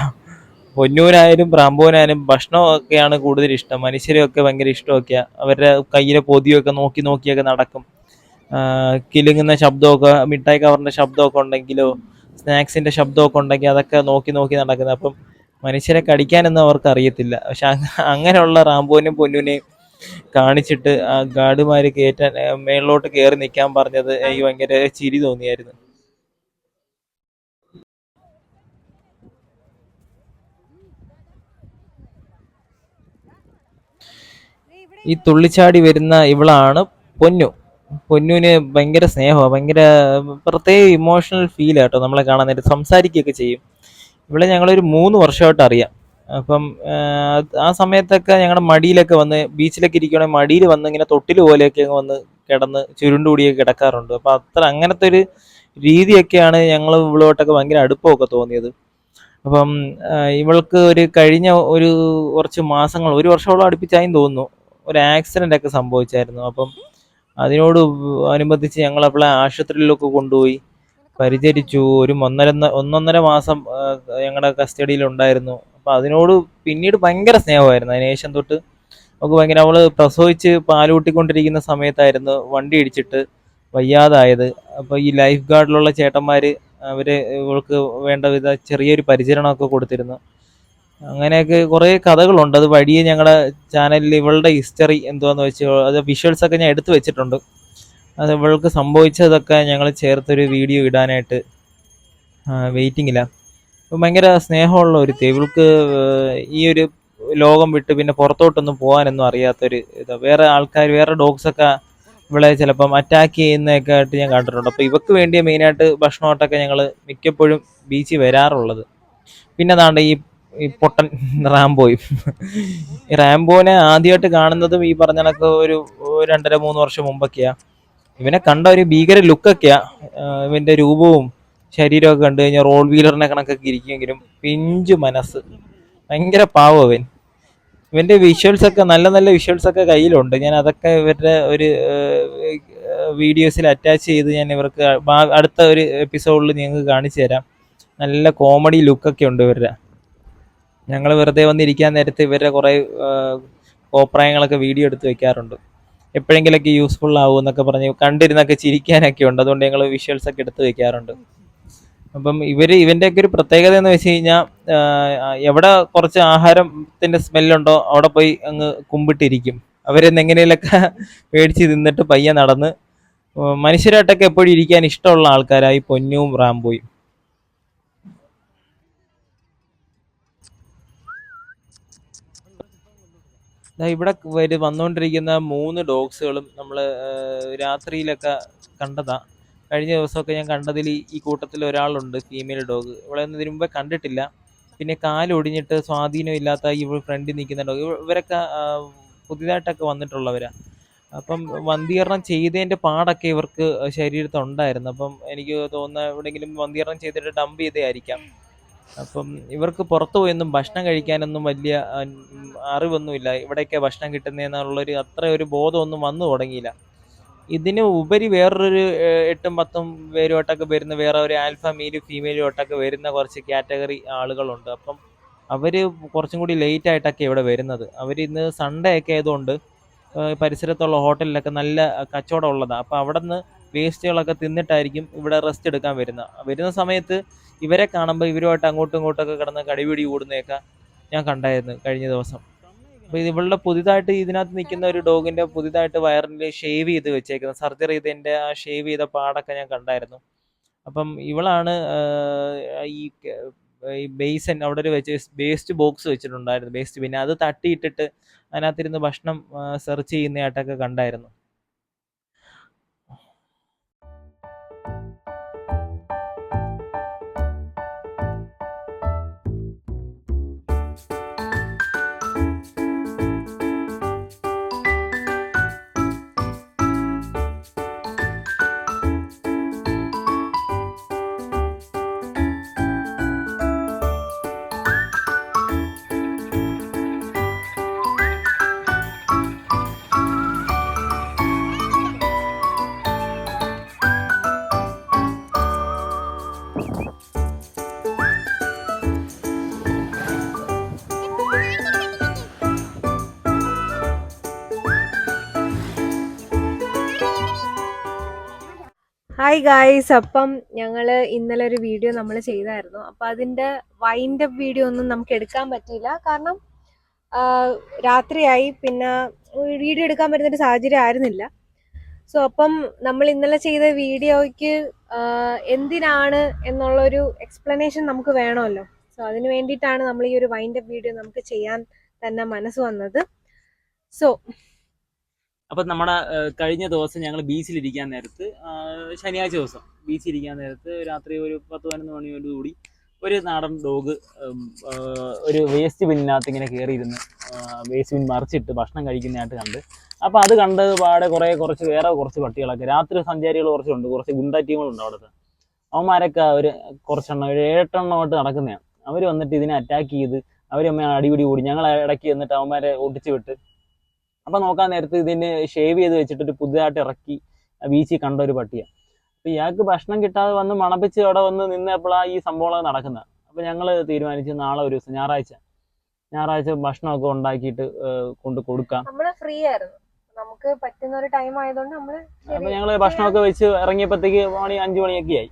പൊന്നൂനായാലും റാംബോനായാലും ഭക്ഷണമൊക്കെയാണ് കൂടുതൽ ഇഷ്ടം. മനുഷ്യരെയൊക്കെ ഭയങ്കര ഇഷ്ടമൊക്കെയാണ്. അവരുടെ കയ്യിലെ പൊതിയൊക്കെ നോക്കി നോക്കിയൊക്കെ നടക്കും. കിലുങ്ങുന്ന ശബ്ദമൊക്കെ, മിഠായി കവറിൻ്റെ ശബ്ദമൊക്കെ ഉണ്ടെങ്കിലോ സ്നാക്സിൻ്റെ ശബ്ദമൊക്കെ ഉണ്ടെങ്കിൽ അതൊക്കെ നോക്കി നോക്കി നടക്കുന്നത്. അപ്പം മനുഷ്യരെ കടിക്കാനൊന്നും അവർക്ക് അറിയത്തില്ല. പക്ഷെ അങ്ങനെയുള്ള റാംബോനെയും പൊന്നൂനെയും കാണിച്ചിട്ട് ആ ഗാർഡുമാർ കയറ്റാൻ മേളിലോട്ട് കയറി നിൽക്കാൻ പറഞ്ഞത് എനിക്ക് ഭയങ്കര ചിരി തോന്നിയായിരുന്നു. ഈ തുള്ളിച്ചാടി വരുന്ന ഇവളാണ് പൊന്നു. പൊന്നുവിന് ഭയങ്കര സ്നേഹമാണ്, ഭയങ്കര പ്രത്യേക ഇമോഷണൽ ഫീൽ കേട്ടോ നമ്മളെ കാണാൻ നേരം. സംസാരിക്കുകയൊക്കെ ചെയ്യും. ഇവിടെ ഞങ്ങളൊരു 3 വർഷമായിട്ട് അറിയാം. അപ്പം ആ സമയത്തൊക്കെ ഞങ്ങളുടെ മടിയിലൊക്കെ വന്ന്, ബീച്ചിലൊക്കെ ഇരിക്കുകയാണെങ്കിൽ മടിയിൽ വന്ന് ഇങ്ങനെ തൊട്ടിൽ പോലെയൊക്കെ വന്ന് കിടന്ന് ചുരുണ്ടുകൂടിയൊക്കെ കിടക്കാറുണ്ട്. അപ്പം അങ്ങനത്തെ ഒരു രീതിയൊക്കെയാണ് ഞങ്ങൾ ഇവളോട്ടൊക്കെ ഭയങ്കര അടുപ്പമൊക്കെ തോന്നിയത്. അപ്പം ഇവൾക്ക് കഴിഞ്ഞ കുറച്ച് മാസങ്ങൾ, 1 വർഷത്തോളം അടുപ്പിച്ചായും തോന്നുന്നു, ഒരു ആക്സിഡൻ്റ് ഒക്കെ സംഭവിച്ചായിരുന്നു. അപ്പം അതിനോട് അനുബന്ധിച്ച് ഞങ്ങൾ അവളെ ആശുപത്രിയിലൊക്കെ കൊണ്ടുപോയി പരിചരിച്ചു. ഒരു 1.5 മാസം ഞങ്ങളുടെ കസ്റ്റഡിയിൽ ഉണ്ടായിരുന്നു. അപ്പം അതിനോട് പിന്നീട് ഭയങ്കര സ്നേഹമായിരുന്നു. അതിനുശേഷം തൊട്ട് നമുക്ക് ഭയങ്കര, അവള് പ്രസവിച്ച് പാലൂട്ടിക്കൊണ്ടിരിക്കുന്ന സമയത്തായിരുന്നു വണ്ടി ഇടിച്ചിട്ട് വയ്യാതായത്. അപ്പോൾ ഈ ലൈഫ് ഗാർഡിലുള്ള ചേട്ടന്മാർ ഇവൾക്ക് വേണ്ട വിധ ചെറിയൊരു പരിചരണമൊക്കെ കൊടുത്തിരുന്നു. അങ്ങനെയൊക്കെ കുറേ കഥകളുണ്ട്. അത് വഴിയെ ഞങ്ങളുടെ ചാനലിൽ ഇവളുടെ ഹിസ്റ്ററി എന്തുവാന്ന് വെച്ച് അത് വിഷ്വൽസൊക്കെ ഞാൻ എടുത്തു വെച്ചിട്ടുണ്ട്. അത് ഇവൾക്ക് സംഭവിച്ചതൊക്കെ ഞങ്ങൾ ചേർത്തൊരു വീഡിയോ ഇടാനായിട്ട് വെയിറ്റിങ്ങിലാണ്. അപ്പം ഭയങ്കര സ്നേഹമുള്ള ഒരു ഇവൾക്ക് ഈ ഒരു ലോകം വിട്ട് പിന്നെ പുറത്തോട്ടൊന്നും പോകാനൊന്നും അറിയാത്തൊരു വേറെ ആൾക്കാർ, വേറെ ഡോഗ്സൊക്കെ ഇവളെ ചിലപ്പം അറ്റാക്ക് ചെയ്യുന്നതൊക്കെ ആയിട്ട് ഞാൻ കണ്ടിട്ടുണ്ട്. അപ്പോൾ ഇവക്ക് വേണ്ടിയ മെയിനായിട്ട് ഭക്ഷണമായിട്ടൊക്കെ ഞങ്ങൾ മിക്കപ്പോഴും ബീച്ചിൽ വരാറുള്ളത്. പിന്നെ അതാണ്ട് ഈ പൊട്ടൻ റാംബോയും. ഈ റാംബോനെ ആദ്യമായിട്ട് കാണുന്നതും ഈ പറഞ്ഞ കണക്ക് ഒരു 2.5-3 വർഷം മുമ്പൊക്കെയാണ്. ഇവനെ കണ്ട ഒരു ഭീകര ലുക്കൊക്കെയാ. ഇവന്റെ രൂപവും ശരീരമൊക്കെ കണ്ടു കഴിഞ്ഞാൽ റോൾ വീലറിനെ കണക്കൊക്കെ ഇരിക്കുമെങ്കിലും പിഞ്ചു മനസ്സ്, ഭയങ്കര പാവം അവൻ. ഇവന്റെ വിഷ്വൽസൊക്കെ, നല്ല നല്ല വിഷ്വൽസൊക്കെ കയ്യിലുണ്ട്. ഞാൻ അതൊക്കെ ഇവരുടെ ഒരു വീഡിയോസിൽ അറ്റാച്ച് ചെയ്ത് ഞാൻ ഇവർക്ക് അടുത്ത ഒരു എപ്പിസോഡിൽ നിങ്ങൾക്ക് കാണിച്ചു തരാം. നല്ല കോമഡി ലുക്കൊക്കെ ഉണ്ട് ഇവരുടെ. ഞങ്ങൾ വെറുതെ വന്നിരിക്കാൻ നേരത്ത് ഇവരുടെ കുറേ കോപ്രായങ്ങളൊക്കെ വീഡിയോ എടുത്ത് വെക്കാറുണ്ട്. എപ്പോഴെങ്കിലൊക്കെ യൂസ്ഫുൾ ആവും എന്നൊക്കെ പറഞ്ഞ് കണ്ടിരുന്നൊക്കെ ചിരിക്കാനൊക്കെ ഉണ്ട്. അതുകൊണ്ട് ഞങ്ങൾ വിഷ്വൽസൊക്കെ എടുത്ത് വെക്കാറുണ്ട്. അപ്പം ഇവൻ്റെയൊക്കെ ഒരു പ്രത്യേകത എന്ന് വെച്ച് കഴിഞ്ഞാൽ എവിടെ കുറച്ച് ആഹാരത്തിൻ്റെ സ്മെല്ലുണ്ടോ അവിടെ പോയി അങ്ങ് കുമ്പിട്ടിരിക്കും. അവരെന്ന് എങ്ങനെയൊക്കെ മേടിച്ച് തിന്നിട്ട് പയ്യെ നടന്ന് മനുഷ്യരായിട്ടൊക്കെ എപ്പോഴും ഇരിക്കാൻ ഇഷ്ടമുള്ള ആൾക്കാരായി പൊന്നും റാംബോയും. ഇവിടെ വന്നുകൊണ്ടിരിക്കുന്ന 3 ഡോഗ്സുകളും നമ്മൾ രാത്രിയിലൊക്കെ കണ്ടതാ. കഴിഞ്ഞ ദിവസമൊക്കെ ഞാൻ കണ്ടതിൽ ഈ കൂട്ടത്തിൽ ഒരാളുണ്ട്, ഫീമെയിൽ ഡോഗ്. ഇവിടെ ഒന്നും ഇതിനു മുമ്പേ കണ്ടിട്ടില്ല. പിന്നെ കാലൊടിഞ്ഞിട്ട് സ്വാധീനം ഇല്ലാത്ത ഈ ഫ്രണ്ടിൽ നിൽക്കുന്ന ഡോഗ്. ഇവരൊക്കെ പുതിയതായിട്ടൊക്കെ വന്നിട്ടുള്ളവരാ. അപ്പം വന്ധീകരണം ചെയ്തതിൻ്റെ പാടൊക്കെ ഇവർക്ക് ശരീരത്തുണ്ടായിരുന്നു. അപ്പം എനിക്ക് തോന്നുന്ന എവിടെയെങ്കിലും വന്ധീകരണം ചെയ്തിട്ട് ഡംപ് ചെയ്തതായിരിക്കാം. അപ്പം ഇവർക്ക് പുറത്തു പോയൊന്നും ഭക്ഷണം കഴിക്കാനൊന്നും വലിയ അറിവൊന്നുമില്ല. ഇവിടെയൊക്കെ ഭക്ഷണം കിട്ടുന്നതെന്നുള്ളൊരു അത്ര ഒരു ബോധമൊന്നും വന്നു തുടങ്ങിയില്ല. ഇതിന് ഉപരി വേറൊരു 8-10 പേരുമായിട്ടൊക്കെ വരുന്ന വേറെ ഒരു ആൽഫ മെയിലും ഫീമെയിലുമായിട്ടൊക്കെ വരുന്ന കുറച്ച് കാറ്റഗറി ആളുകളുണ്ട്. അപ്പം അവർ കുറച്ചും കൂടി ലേറ്റ് ആയിട്ടൊക്കെ ഇവിടെ വരുന്നത്. ഇന്ന് സൺഡേ ഒക്കെ ആയതുകൊണ്ട് പരിസരത്തുള്ള ഹോട്ടലിലൊക്കെ നല്ല കച്ചവടം ഉള്ളതാണ്. അപ്പോൾ അവിടെ നിന്ന് വേസ്റ്റുകളൊക്കെ തിന്നിട്ടായിരിക്കും ഇവിടെ റെസ്റ്റ് എടുക്കാൻ വരുന്ന സമയത്ത് ഇവരെ കാണുമ്പോൾ ഇവരുമായിട്ട് അങ്ങോട്ടും ഇങ്ങോട്ടൊക്കെ കിടന്ന് കടിപിടി കൂടുന്നതൊക്കെ ഞാൻ കണ്ടായിരുന്നു കഴിഞ്ഞ ദിവസം. അപ്പോൾ ഇത് ഇവളുടെ പുതിയതായിട്ട് ഇതിനകത്ത് നിൽക്കുന്ന ഒരു ഡോഗിൻ്റെ പുതിയതായിട്ട് വയറിൽ ഷേവ് ചെയ്ത് വെച്ചേക്കുന്നത്, സർജറി ചെയ്തതിൻ്റെ ആ ഷേവ് ചെയ്ത പാടൊക്കെ ഞാൻ കണ്ടായിരുന്നു. അപ്പം ഇവളാണ് ഈ ബേസൻ അവിടെ ഒരു വെച്ച് വേസ്റ്റ് ബോക്സ് വെച്ചിട്ടുണ്ടായിരുന്നു, വേസ്റ്റ് പിന്നെ അത് തട്ടിയിട്ടിട്ട് അതിനകത്തിരുന്ന് ഭക്ഷണം സെർച്ച് ചെയ്യുന്നതായിട്ടൊക്കെ കണ്ടായിരുന്നു. ഹായ് ഗായ്സ്, അപ്പം ഞങ്ങൾ ഇന്നലെ ഒരു വീഡിയോ നമ്മൾ ചെയ്തായിരുന്നു. അപ്പം അതിൻ്റെ വൈൻഡ് അപ്പ് വീഡിയോ ഒന്നും നമുക്ക് എടുക്കാൻ പറ്റിയില്ല, കാരണം രാത്രിയായി, പിന്നെ വീഡിയോ എടുക്കാൻ പറ്റുന്നൊരു സാഹചര്യം ആയിരുന്നില്ല. സോ അപ്പം നമ്മൾ ഇന്നലെ ചെയ്ത വീഡിയോയ്ക്ക് എന്തിനാണ് എന്നുള്ളൊരു എക്സ്പ്ലനേഷൻ നമുക്ക് വേണമല്ലോ. സോ അതിന് വേണ്ടിയിട്ടാണ് നമ്മൾ ഈ ഒരു വൈൻഡ് അപ്പ് വീഡിയോ നമുക്ക് ചെയ്യാൻ തന്നെ മനസ്സ് വന്നത്. സോ അപ്പം നമ്മുടെ കഴിഞ്ഞ ദിവസം ഞങ്ങൾ ബീച്ചിലിരിക്കാൻ നേരത്ത്, ശനിയാഴ്ച ദിവസം ബീച്ചിലിരിക്കാൻ നേരത്ത് രാത്രി ഒരു 10-11 മണിയോടുകൂടി ഒരു നാടൻ ഡോഗ് ഒരു വേസ്റ്റ് ബിന്നിനകത്ത് ഇങ്ങനെ കയറിയിരുന്ന് വേസ്റ്റ് ബിൻ മറിച്ചിട്ട് ഭക്ഷണം കഴിക്കുന്നതായിട്ട് കണ്ട്. അപ്പോൾ അത് കണ്ട് പാടെ കുറച്ച് പട്ടികളൊക്കെ, രാത്രി സഞ്ചാരികൾ കുറച്ചുണ്ട്, കുറച്ച് ഗുണ്ട ടീമുകളുണ്ട് അവിടുത്തെ. അവന്മാരൊക്കെ കുറച്ചെണ്ണം, ഒരു 7-8 എണ്ണമായിട്ട് നടക്കുന്നതാണ്. അവർ വന്നിട്ട് ഇതിനെ അറ്റാക്ക് ചെയ്ത് അവരമ്മ അടിപിടി കൂടി. ഞങ്ങൾ ഇടയ്ക്ക് എന്നിട്ട് അവന്മാരെ ഒട്ടിച്ച് വിട്ട്. അപ്പം നോക്കാൻ നേരത്ത് ഇതിന് ഷേവ് ചെയ്ത് വെച്ചിട്ടൊരു പുതുതായിട്ട് ഇറക്കി ബീച്ചിൽ കണ്ട ഒരു പട്ടിയാണ്. അപ്പം ഇയാൾക്ക് ഭക്ഷണം കിട്ടാതെ വന്ന് മണപ്പിച്ച് അവിടെ വന്ന് നിന്നപ്പോഴാണ് ഈ സംഭവങ്ങളൊക്കെ നടക്കുന്നത്. അപ്പം ഞങ്ങൾ തീരുമാനിച്ച് നാളെ ഒരു ദിവസം ഞായറാഴ്ച ഭക്ഷണമൊക്കെ ഉണ്ടാക്കിയിട്ട് കൊണ്ട് കൊടുക്കാം. ഫ്രീ ആയിരുന്നു, നമുക്ക് പറ്റുന്ന ഒരു ടൈം ആയതുകൊണ്ട് അപ്പം ഞങ്ങൾ ഭക്ഷണമൊക്കെ വെച്ച് ഇറങ്ങിയപ്പോഴത്തേക്ക് 5 മണിയൊക്കെ ആയി.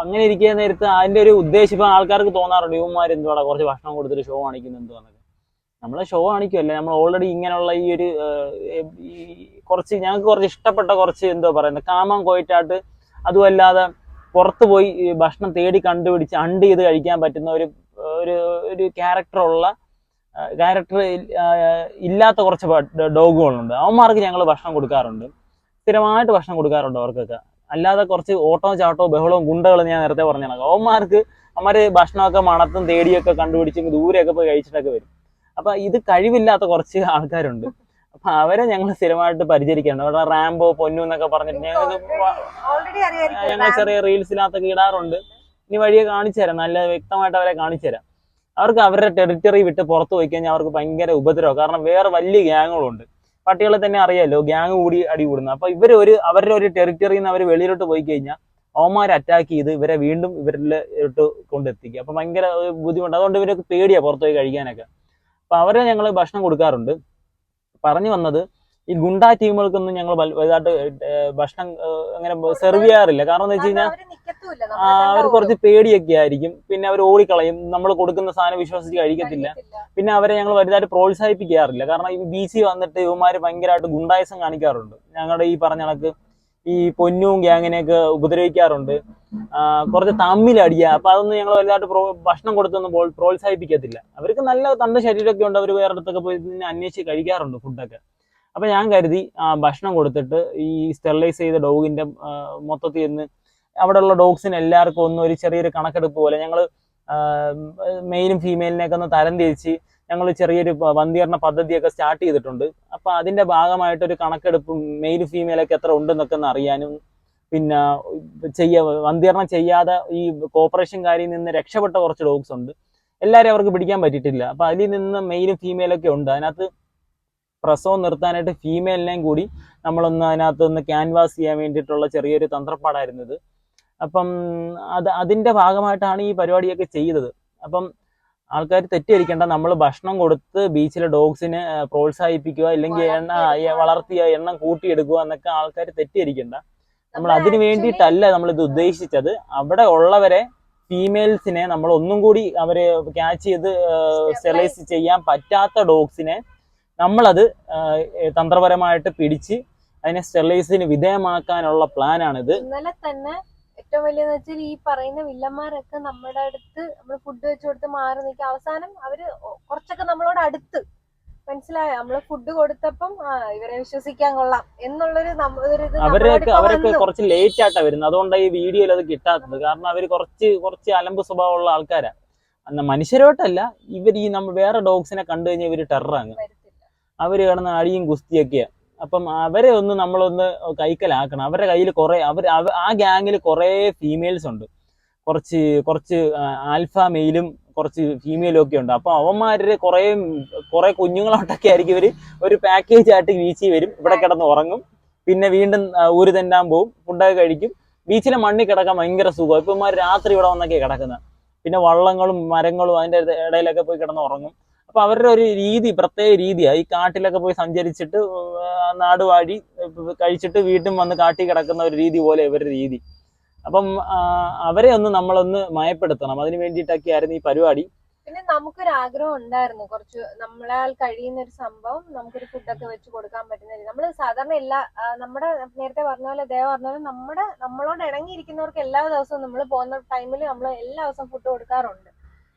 അങ്ങനെ ഇരിക്കുന്ന നേരത്ത് അതിൻ്റെ ഒരു ഉദ്ദേശം ഇപ്പം ആൾക്കാർക്ക് തോന്നാറുണ്ട്, യുവന്മാർ എന്തുവാടാ കുറച്ച് ഭക്ഷണം കൊടുത്തിട്ട് ഷോ കാണിക്കുന്നു എന്തുവാന്നൊക്കെ. നമ്മളെ ഷോ കാണിക്കുമല്ലേ, നമ്മൾ ഓൾറെഡി ഇങ്ങനെയുള്ള ഈ ഒരു ഞങ്ങൾക്ക് കുറച്ച് ഇഷ്ടപ്പെട്ട കുറച്ച് എന്തോ പറയുന്നത് കാമം കോയിട്ടായിട്ട്, അതുമല്ലാതെ പുറത്ത് പോയി ഭക്ഷണം തേടി കണ്ടുപിടിച്ച് ഹണ്ട് ചെയ്ത് കഴിക്കാൻ പറ്റുന്ന ഒരു ക്യാരക്ടർ ഇല്ലാത്ത കുറച്ച് ഡോഗുകളുണ്ട്. അവന്മാർക്ക് ഞങ്ങൾ ഭക്ഷണം കൊടുക്കാറുണ്ട്, സ്ഥിരമായിട്ട് ഭക്ഷണം കൊടുക്കാറുണ്ട് അവർക്കൊക്കെ. അല്ലാതെ കുറച്ച് ഓട്ടവും ചാട്ടവും ബഹളവും ഗുണ്ടകളും ഞാൻ നേരത്തെ പറഞ്ഞാൽ അവന്മാര് ഭക്ഷണമൊക്കെ മണത്തും തേടിയൊക്കെ കണ്ടുപിടിച്ച് ദൂരെയൊക്കെ പോയി കഴിച്ചിട്ടൊക്കെ വരും. അപ്പൊ ഇത് കഴിവില്ലാത്ത കുറച്ച് ആൾക്കാരുണ്ട്. അപ്പൊ അവരെ ഞങ്ങൾ സ്ഥിരമായിട്ട് പരിചരിക്കാറുണ്ട്. അവിടെ റാംബോ, പൊന്നു എന്നൊക്കെ പറഞ്ഞിട്ട് ഞങ്ങൾ ചെറിയ റീൽസിനകത്തൊക്കെ ഇടാറുണ്ട്. ഇനി വഴിയെ കാണിച്ചു തരാം, നല്ല വ്യക്തമായിട്ട് അവരെ കാണിച്ചു തരാം. അവർക്ക് അവരുടെ ടെറിറ്ററി വിട്ട് പുറത്ത് പോയി കഴിഞ്ഞാൽ അവർക്ക് ഭയങ്കര ഉപദ്രവം. കാരണം വേറെ വലിയ ഗ്യാങ്ങുകളുണ്ട്, പട്ടികളെ തന്നെ അറിയാമല്ലോ, ഗ്യാങ് കൂടി അടി കൂടുന്നു. അപ്പൊ അവരുടെ ഒരു ടെറിറ്ററിയിൽ നിന്ന് അവർ വെളിയിലോട്ട് പോയി കഴിഞ്ഞാൽ അവന്മാരെ അറ്റാക്ക് ചെയ്ത് ഇവരെ വീണ്ടും ഇവരിലോട്ട് കൊണ്ടെത്തിക്കുക. അപ്പൊ ഭയങ്കര ബുദ്ധിമുട്ട്. അതുകൊണ്ട് ഇവരൊക്കെ പേടിയാണ് പുറത്ത് പോയി കഴിക്കാനൊക്കെ. അപ്പൊ അവരെ ഞങ്ങൾ ഭക്ഷണം കൊടുക്കാറുണ്ട്. പറഞ്ഞു വന്നത്, ഈ ഗുണ്ടാ ടീമുകൾക്കൊന്നും ഞങ്ങൾ വലുതായിട്ട് ഭക്ഷണം അങ്ങനെ സെർവ് ചെയ്യാറില്ല. കാരണം എന്ന് വെച്ച് കഴിഞ്ഞാൽ അവർ കുറച്ച് പേടിയൊക്കെ ആയിരിക്കും, പിന്നെ അവർ ഓടിക്കളയും, നമ്മൾ കൊടുക്കുന്ന സാധനം വിശ്വസിച്ച് കഴിക്കത്തില്ല. പിന്നെ അവരെ ഞങ്ങൾ വലുതായിട്ട് പ്രോത്സാഹിപ്പിക്കാറില്ല. കാരണം ഈ ബീച്ചിൽ വന്നിട്ട് ഇവന്മാർ ഭയങ്കരമായിട്ട് ഗുണ്ടായിസം കാണിക്കാറുണ്ട്. ഞങ്ങളുടെ ഈ പറഞ്ഞ കണക്ക് ഈ പൊന്നും ഗ്യാങ്ങിനെയൊക്കെ ഉപദ്രവിക്കാറുണ്ട്, കുറച്ച് തമ്മിലടിക്കുക. അപ്പൊ അതൊന്നും ഞങ്ങൾ വലുതായിട്ട് ഭക്ഷണം കൊടുത്തൊന്നും പ്രോത്സാഹിപ്പിക്കത്തില്ല. അവർക്ക് നല്ല തന്റെ ശരീരമൊക്കെ ഉണ്ട്, അവർ വേറെ അടുത്തൊക്കെ പോയി അന്വേഷിച്ച് കഴിക്കാറുണ്ട് ഫുഡൊക്കെ. അപ്പൊ ഞാൻ കരുതി ഭക്ഷണം കൊടുത്തിട്ട് ഈ സ്റ്റെറിലൈസ് ചെയ്ത ഡോഗിന്റെ മൊത്തത്തിൽ നിന്ന് അവിടെയുള്ള ഡോഗ്സിന് എല്ലാവർക്കും ഒന്നും ഒരു ചെറിയൊരു കണക്കെടുപ്പ് പോലെ ഞങ്ങൾ മെയിലും ഫീമെയിലിനെയൊക്കെ ഒന്ന് തരം തിരിച്ച് ഞങ്ങൾ ചെറിയൊരു വന്ധീകരണ പദ്ധതിയൊക്കെ സ്റ്റാർട്ട് ചെയ്തിട്ടുണ്ട്. അപ്പൊ അതിന്റെ ഭാഗമായിട്ടൊരു കണക്കെടുപ്പും മെയിൽ ഫീമെയിലൊക്കെ എത്ര ഉണ്ടെന്നൊക്കെ ഒന്ന് അറിയാനും, പിന്നെ വന്ധീകരണം ചെയ്യാതെ ഈ കോപ്പറേഷൻകാരിൽ നിന്ന് രക്ഷപ്പെട്ട കുറച്ച് ഡോഗ്സ് ഉണ്ട്. എല്ലാവരും അവർക്ക് പിടിക്കാൻ പറ്റിയിട്ടില്ല. അപ്പൊ അതിൽ നിന്ന് മെയിലും ഫീമെയിലൊക്കെ ഉണ്ട്. അതിനകത്ത് പ്രസവം നിർത്താനായിട്ട് ഫീമെയിലിനെയും കൂടി നമ്മളൊന്ന് അതിനകത്തൊന്ന് ക്യാൻവാസ് ചെയ്യാൻ വേണ്ടിയിട്ടുള്ള ചെറിയൊരു തന്ത്രപ്പാടായിരുന്നത്. അപ്പം അതിന്റെ ഭാഗമായിട്ടാണ് ഈ പരിപാടിയൊക്കെ ചെയ്തത്. അപ്പം ആൾക്കാർ തെറ്റിദ്ധരിക്കേണ്ട, നമ്മൾ ഭക്ഷണം കൊടുത്ത് ബീച്ചിലെ ഡോഗ്സിനെ പ്രോത്സാഹിപ്പിക്കുക, അല്ലെങ്കിൽ വളർത്തിയ എണ്ണം കൂട്ടിയെടുക്കുക എന്നൊക്കെ ആൾക്കാർ തെറ്റിദ്ധരിക്കേണ്ട. നമ്മൾ അതിന് വേണ്ടിയിട്ടല്ല നമ്മളിത് ഉദ്ദേശിച്ചത്. അവിടെ ഉള്ളവരെ ഫീമെയിൽസിനെ നമ്മൾ ഒന്നും കൂടി അവരെ ക്യാച്ച് ചെയ്ത് സ്റ്റെറിലൈസ് ചെയ്യാൻ പറ്റാത്ത ഡോഗ്സിനെ നമ്മളത് തന്ത്രപരമായിട്ട് പിടിച്ച് അതിനെ സ്റ്റെറിലൈസിന് വിധേയമാക്കാനുള്ള പ്ലാനാണിത്. ഇന്നലെ തന്നെ ഏറ്റവും വലിയെന്ന് വെച്ചാൽ ഈ പറയുന്ന വില്ലന്മാരൊക്കെ നമ്മുടെ അടുത്ത് നമ്മൾ ഫുഡ് വെച്ച് കൊടുത്ത് മാറി നിൽക്കുക. അവസാനം അവര് കുറച്ചൊക്കെ നമ്മളോട് അടുത്ത് മനസ്സിലായോ, നമ്മള് ഫുഡ് കൊടുത്തപ്പം ഇവരെ വിശ്വസിക്കാൻ കൊള്ളാം എന്നുള്ളൊരു അവരൊക്കെ കുറച്ച് ലേറ്റ് ആയിട്ടാ വരുന്നത്. അതുകൊണ്ടാണ് ഈ വീഡിയോയിൽ അത് കിട്ടാത്തത്. കാരണം അവര് കുറച്ച് അലമ്പ് സ്വഭാവമുള്ള ആൾക്കാരാ. മനുഷ്യരോട്ടല്ല, ഇവർ ഈ വേറെ ഡോഗ്സിനെ കണ്ടു കഴിഞ്ഞാൽ ഇവര് ടെററാണ്. അവര് കിടന്ന് അടിയും കുസ്തിയൊക്കെയാ. അപ്പം അവരെ ഒന്ന് നമ്മളൊന്ന് കൈക്കലാക്കണം. അവരുടെ കയ്യിൽ ആ ഗ്യാങ്ങിൽ കുറെ ഫീമെയിൽസ് ഉണ്ട്. കുറച്ച് ആൽഫ മെയിലും കുറച്ച് ഫീമെയിലും ഒക്കെ ഉണ്ട്. അപ്പൊ അവന്മാര് കുറെ കുഞ്ഞുങ്ങളോട്ടൊക്കെ ആയിരിക്കും ഇവര് ഒരു പാക്കേജ് ആയിട്ട് ബീച്ചിൽ വരും, ഇവിടെ കിടന്ന് ഉറങ്ങും, പിന്നെ വീണ്ടും ഊര് തെന്നാൻ പോവും, ഫുഡൊക്കെ കഴിക്കും. ബീച്ചിലെ മണ്ണിൽ കിടക്കാൻ ഭയങ്കര സുഖം. ഇപ്പൊ ഇവന്മാർ രാത്രി ഇവിടെ വന്നൊക്കെ കിടക്കുന്നത്. പിന്നെ വള്ളങ്ങളും മരങ്ങളും അതിന്റെ ഇടയിലൊക്കെ പോയി കിടന്ന് ഉറങ്ങും. അപ്പൊ അവരുടെ ഒരു പ്രത്യേക രീതിയാണ്. ഈ കാട്ടിലൊക്കെ പോയി സഞ്ചരിച്ചിട്ട് നാടുവാഴി കഴിച്ചിട്ട് വീണ്ടും വന്ന് കാട്ടി കിടക്കുന്ന ഒരു രീതി പോലെ ഇവരുടെ രീതി. അപ്പം അവരെ നമ്മളൊന്ന് മയപ്പെടുത്തണം. അതിന് വേണ്ടിയിട്ടൊക്കെ ആയിരുന്നു ഈ പരിപാടി. പിന്നെ നമുക്കൊരു ആഗ്രഹം ഉണ്ടായിരുന്നു, കുറച്ച് നമ്മളാൽ കഴിയുന്ന ഒരു സംഭവം നമുക്കൊരു ഫുഡൊക്കെ വെച്ച് കൊടുക്കാൻ പറ്റുന്ന രീതി. നമ്മൾ സാധാരണ നമ്മുടെ നേരത്തെ പറഞ്ഞ പോലെ പറഞ്ഞ പോലെ നമ്മളോട് ഇണങ്ങിയിരിക്കുന്നവർക്ക് എല്ലാ ദിവസവും നമ്മൾ പോകുന്ന ടൈമിൽ നമ്മൾ എല്ലാ ദിവസവും ഫുഡ് കൊടുക്കാറുണ്ട്.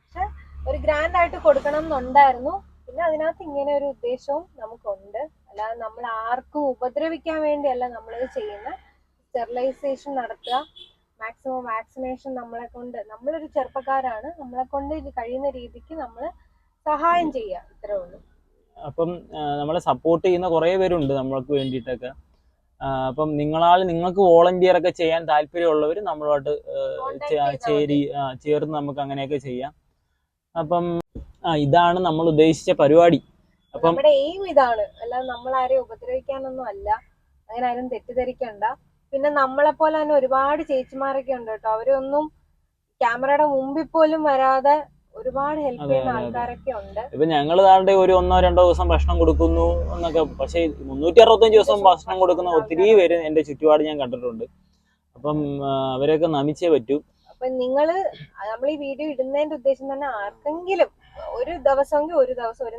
പക്ഷെ ഒരു ഗ്രാൻഡ് ആയിട്ട് കൊടുക്കണം എന്നുണ്ടായിരുന്നു. പിന്നെ അതിനകത്ത് ഇങ്ങനെ ഒരു ഉദ്ദേശവും നമുക്കുണ്ട്. അല്ലാതെ നമ്മൾ ആർക്കും ഉപദ്രവിക്കാൻ വേണ്ടിയല്ല നമ്മളിത് ചെയ്യുന്ന. സ്റ്റെറിലൈസേഷൻ നടത്തുക, മാക്സിമം വാക്സിനേഷൻ നമ്മളൊരു ചെറുപ്പക്കാരാണ്, നമ്മളെ കൊണ്ട് ഇത് കഴിയുന്ന രീതിക്ക് നമ്മൾ സഹായം ചെയ്യുക, ഇത്രേ ഉള്ളൂ. അപ്പം നമ്മളെ സപ്പോർട്ട് ചെയ്യുന്ന കുറെ പേരുണ്ട് നമ്മൾക്ക് വേണ്ടിയിട്ടൊക്കെ. അപ്പം നിങ്ങൾക്ക് വോളണ്ടിയർ ഒക്കെ ചെയ്യാൻ താല്പര്യമുള്ളവർ നമ്മളോട്ട് ചേർന്ന് നമുക്ക് അങ്ങനെയൊക്കെ ചെയ്യാം. അപ്പം ഇതാണ് നമ്മൾ ഉദ്ദേശിച്ച പരിപാടി. അപ്പം നമ്മുടെ എയിം ഇതാണ്, അല്ലാതെ നമ്മളാരെയും ഉപദ്രവിക്കാനൊന്നും അല്ല. അങ്ങനെ ആരും തെറ്റിദ്ധരിക്കണ്ട. പിന്നെ നമ്മളെ പോലെ തന്നെ ഒരുപാട് ചേച്ചിമാരൊക്കെ ഉണ്ട് കേട്ടോ. അവരൊന്നും ക്യാമറയുടെ മുമ്പിൽ പോലും വരാതെ ഒരുപാട് ഹെൽപ്പ് ചെയ്യുന്ന ആൾക്കാരൊക്കെ ഉണ്ട്. ഇപ്പൊ ഞങ്ങൾ താണ്ടെ ഒരു 1-2 ദിവസം ഭക്ഷണം കൊടുക്കുന്നു എന്നൊക്കെ. പക്ഷെ 365 ദിവസം ഭക്ഷണം കൊടുക്കുന്ന ഒത്തിരി പേര് എന്റെ ചുറ്റുപാട് ഞാൻ കണ്ടിട്ടുണ്ട്. അപ്പം അവരെയൊക്കെ നമിച്ചേ പറ്റൂ. അപ്പൊ നമ്മൾ ഈ വീഡിയോ ഇടുന്നതിന്റെ ഉദ്ദേശം തന്നെ ആർക്കെങ്കിലും ഒരു ദിവസമെങ്കിൽ ഒരു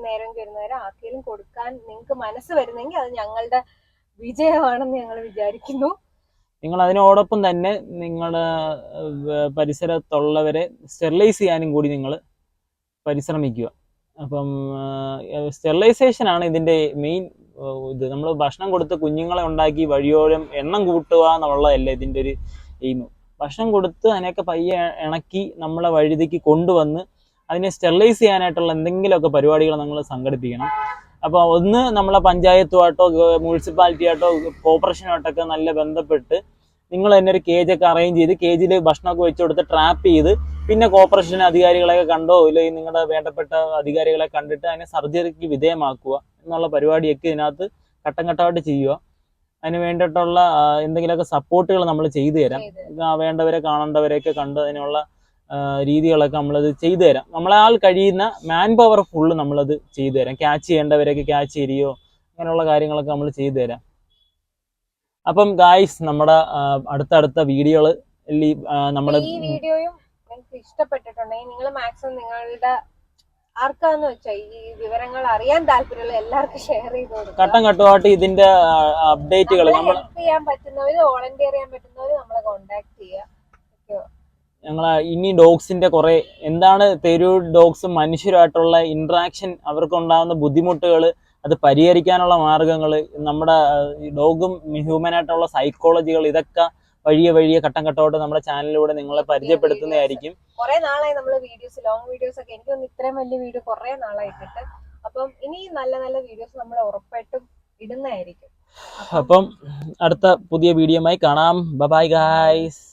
നേരമെങ്കിൽ ഒരു നേരം ആർക്കെങ്കിലും കൊടുക്കാൻ നിങ്ങൾക്ക് മനസ്സ് വരുന്നെങ്കിൽ അത് ഞങ്ങളുടെ വിജയമാണെന്ന് ഞങ്ങൾ വിചാരിക്കുന്നു. നിങ്ങൾ അതിനോടൊപ്പം തന്നെ നിങ്ങളുടെ പരിസരത്തുള്ളവരെ സ്റ്റെറിലൈസ് ചെയ്യാനും കൂടി നിങ്ങൾ പരിശ്രമിക്കുക. അപ്പം സ്റ്റെറിലൈസേഷൻ ആണ് ഇതിന്റെ മെയിൻ ഇത്. നമ്മൾ ഭക്ഷണം കൊടുത്ത് കുഞ്ഞുങ്ങളെ ഉണ്ടാക്കി വഴിയോരം എണ്ണം കൂട്ടുക എന്നുള്ളതല്ല ഇതിന്റെ ഒരു എയിം. ഭക്ഷണം കൊടുത്ത് അതിനെയൊക്കെ പയ്യെ ഇണക്കി നമ്മളെ വഴുതിക്ക് കൊണ്ടുവന്ന് അതിനെ സ്റ്റെറിലൈസ് ചെയ്യാനായിട്ടുള്ള എന്തെങ്കിലുമൊക്കെ പരിപാടികൾ നിങ്ങൾ സംഘടിപ്പിക്കണം. അപ്പോൾ ഒന്ന് നമ്മളെ പഞ്ചായത്തുമായിട്ടോ മുനിസിപ്പാലിറ്റിയായിട്ടോ കോർപ്പറേഷനുമായിട്ടൊക്കെ നല്ല ബന്ധപ്പെട്ട് നിങ്ങൾ തന്നെ ഒരു കേജൊക്കെ അറേഞ്ച് ചെയ്ത് കേജിൽ ഭക്ഷണമൊക്കെ വെച്ച് കൊടുത്ത് ട്രാപ്പ് ചെയ്ത് പിന്നെ കോർപ്പറേഷൻ അധികാരികളെയൊക്കെ കണ്ടോ ഇല്ലെങ്കിൽ നിങ്ങളുടെ വേണ്ടപ്പെട്ട അധികാരികളെ കണ്ടിട്ട് അതിനെ സർജറിക്ക് വിധേയമാക്കുക എന്നുള്ള പരിപാടിയൊക്കെ ഇതിനകത്ത് ഘട്ടം ഘട്ടമായിട്ട് ചെയ്യുക. അതിന് വേണ്ടിയിട്ടുള്ള എന്തെങ്കിലുമൊക്കെ സപ്പോർട്ടുകൾ നമ്മൾ ചെയ്തു തരാം. വേണ്ടവരെ കാണേണ്ടവരെയൊക്കെ കണ്ട് അതിനുള്ള രീതികളൊക്കെ നമ്മളത് ചെയ്തു തരാം. നമ്മളാൽ കഴിയുന്ന മാൻ പവർ ഫുള്ള് നമ്മളത് ചെയ്തു തരാം. ക്യാച്ച് ചെയ്യേണ്ടവരൊക്കെ ക്യാച്ച് ചെയ്യുകയോ അങ്ങനെയുള്ള കാര്യങ്ങളൊക്കെ നമ്മൾ ചെയ്തു തരാം. അപ്പം ഗായ്സ്, നമ്മുടെ അടുത്ത വീഡിയോകൾ നമ്മുടെ ഈ വീഡിയോയും നിങ്ങൾക്ക് ഇഷ്ടപ്പെട്ടിട്ടുണ്ടെങ്കിൽ നിങ്ങൾ മാക്സിമം നിങ്ങളുടെ ആർക്കാന്ന് വെച്ചാൽ ഈ വിവരങ്ങൾ അറിയാൻ താല്പര്യമുള്ള എല്ലാവർക്കും ഷെയർ ചെയ്ത് കൊടുക്കുക. ഘട്ടം ഘട്ടമായിട്ട് ഇതിന്റെ അപ്ഡേറ്റുകൾ നമ്മൾ ഹെൽപ്പ് ചെയ്യാൻ പറ്റുന്നവര്, വോളണ്ടിയർ ചെയ്യാൻ പറ്റുന്നവര് നമ്മളെ കോണ്ടാക്ട് ചെയ്യുക. ഞങ്ങൾ ഇനി ഡോഗ്സിന്റെ കുറെ എന്താണ് തെരുവ് ഡോഗ്സും മനുഷ്യരുമായിട്ടുള്ള ഇന്ററാക്ഷൻ, അവർക്കുണ്ടാകുന്ന ബുദ്ധിമുട്ടുകൾ, അത് പരിഹരിക്കാനുള്ള മാർഗങ്ങൾ, നമ്മുടെ ഡോഗും ഹ്യൂമനായിട്ടുള്ള സൈക്കോളജികൾ, ഇതൊക്കെ വഴിയെ ഘട്ടം ഘട്ടമായിട്ട് നമ്മുടെ ചാനലിലൂടെ നിങ്ങളെ പരിചയപ്പെടുത്തുന്നതായിരിക്കും. കുറെ നാളായി നമ്മള് ലോങ് വീഡിയോസ് ഒക്കെ, എനിക്കൊന്ന് ഇത്രയും വലിയ വീഡിയോ കുറെ നാളായിട്ടിട്ട്. അപ്പം ഇനി നല്ല വീഡിയോസ് നമ്മൾ ഉറപ്പായിട്ടും ഇടുന്നതായിരിക്കും. അപ്പം അടുത്ത പുതിയ വീഡിയോയുമായി കാണാം. Bye guys.